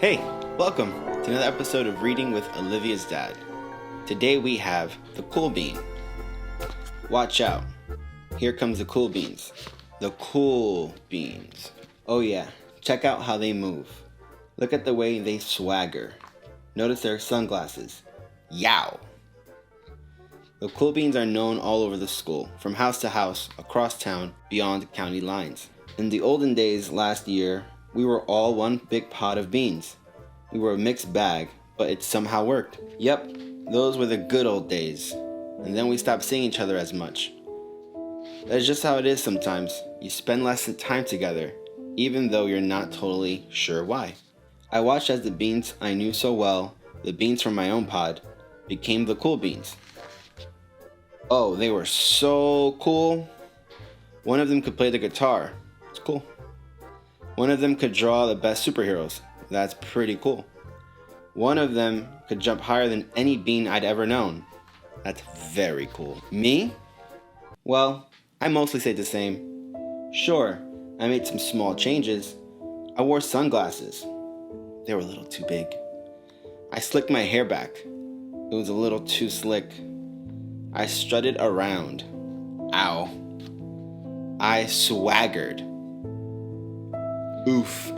Hey, welcome to another episode of Reading with Olivia'S dad. Today we have the cool bean. Watch out. Here comes the cool beans. The cool beans. Oh yeah, check out how they move. Look at the way they swagger. Notice their sunglasses. Yow! The cool beans are known all over the school, from house to house, across town, beyond county lines. In the olden days last year, we were all one big pot of beans. We were a mixed bag, but it somehow worked. Yep, those were the good old days. And then we stopped seeing each other as much. That's just how it is sometimes. You spend less time together, even though you're not totally sure why. I watched as the beans I knew so well, the beans from my own pod, became the cool beans. Oh, they were so cool. One of them could play the guitar. It's cool. One of them could draw the best superheroes. That's pretty cool. One of them could jump higher than any bean I'd ever known. That's very cool. Me? Well, I mostly stayed the same. Sure, I made some small changes. I wore sunglasses. They were a little too big. I slicked my hair back. It was a little too slick. I strutted around. Ow. I swaggered. Oof.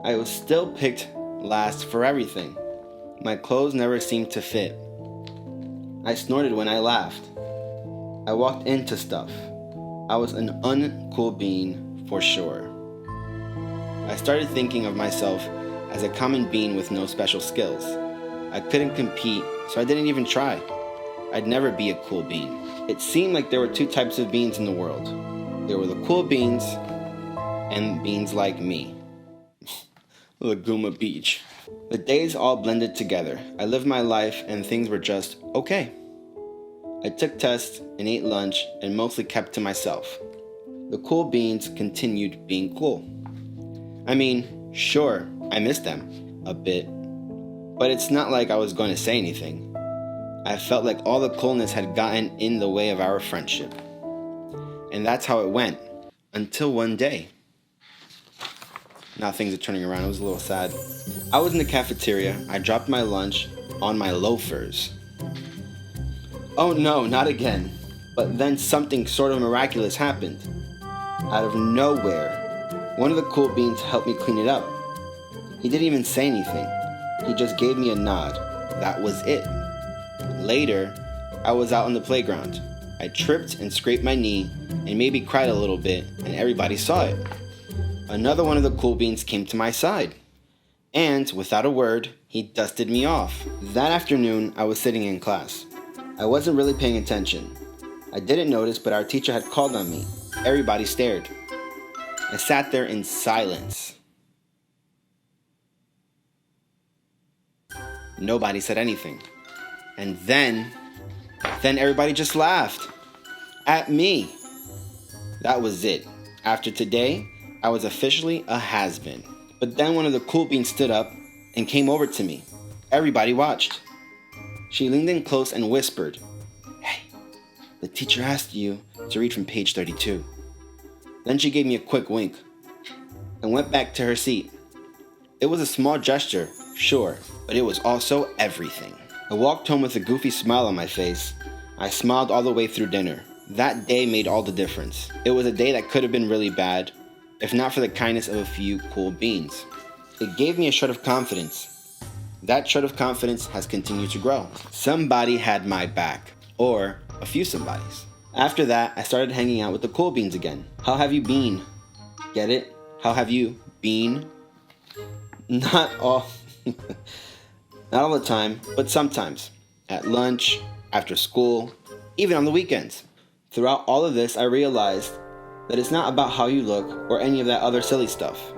I was still picked last for everything. My clothes never seemed to fit. I snorted when I laughed. I walked into stuff. I was an uncool bean for sure. I started thinking of myself as a common bean with no special skills. I couldn't compete, so I didn't even try. I'd never be a cool bean. It seemed like there were two types of beans in the world. There were the cool beans and beans like me. Laguna Beach. The days all blended together. I lived my life and things were just okay. I took tests and ate lunch and mostly kept to myself. The cool beans continued being cool. I mean, sure, I missed them a bit, but it's not like I was going to say anything. I felt like all the coolness had gotten in the way of our friendship. And that's how it went, until one day. Now things are turning around. It was a little sad. I was in the cafeteria. I dropped my lunch on my loafers. Oh no, not again. But then something sort of miraculous happened. Out of nowhere, one of the cool beans helped me clean it up. He didn't even say anything. He just gave me a nod. That was it. Later, I was out on the playground. I tripped and scraped my knee and maybe cried a little bit, and everybody saw it. Another one of the cool beans came to my side, and without a word, he dusted me off. That afternoon, I was sitting in class. I wasn't really paying attention. I didn't notice, but our teacher had called on me. Everybody stared. I sat there in silence. Nobody said anything. And then everybody just laughed. At me. That was it. After today, I was officially a has-been. But then one of the cool beans stood up and came over to me. Everybody watched. She leaned in close and whispered, "Hey, the teacher asked you to read from page 32. Then she gave me a quick wink and went back to her seat. It was a small gesture, sure, but it was also everything. I walked home with a goofy smile on my face. I smiled all the way through dinner. That day made all the difference. It was a day that could have been really bad, if not for the kindness of a few cool beans. It gave me a shred of confidence. That shred of confidence has continued to grow. Somebody had my back, or a few somebodies. After that, I started hanging out with the cool beans again. How have you been? Get it? How have you been? Not all the time, but sometimes. At lunch, after school, even on the weekends. Throughout all of this, I realized that it's not about how you look or any of that other silly stuff.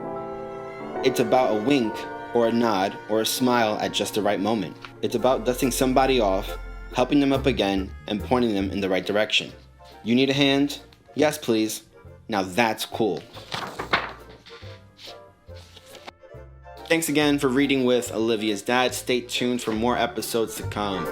It's about a wink or a nod or a smile at just the right moment. It's about dusting somebody off, helping them up again, and pointing them in the right direction. You need a hand? Yes, please. Now that's cool. Thanks again for reading with Olivia'S dad. Stay tuned for more episodes to come.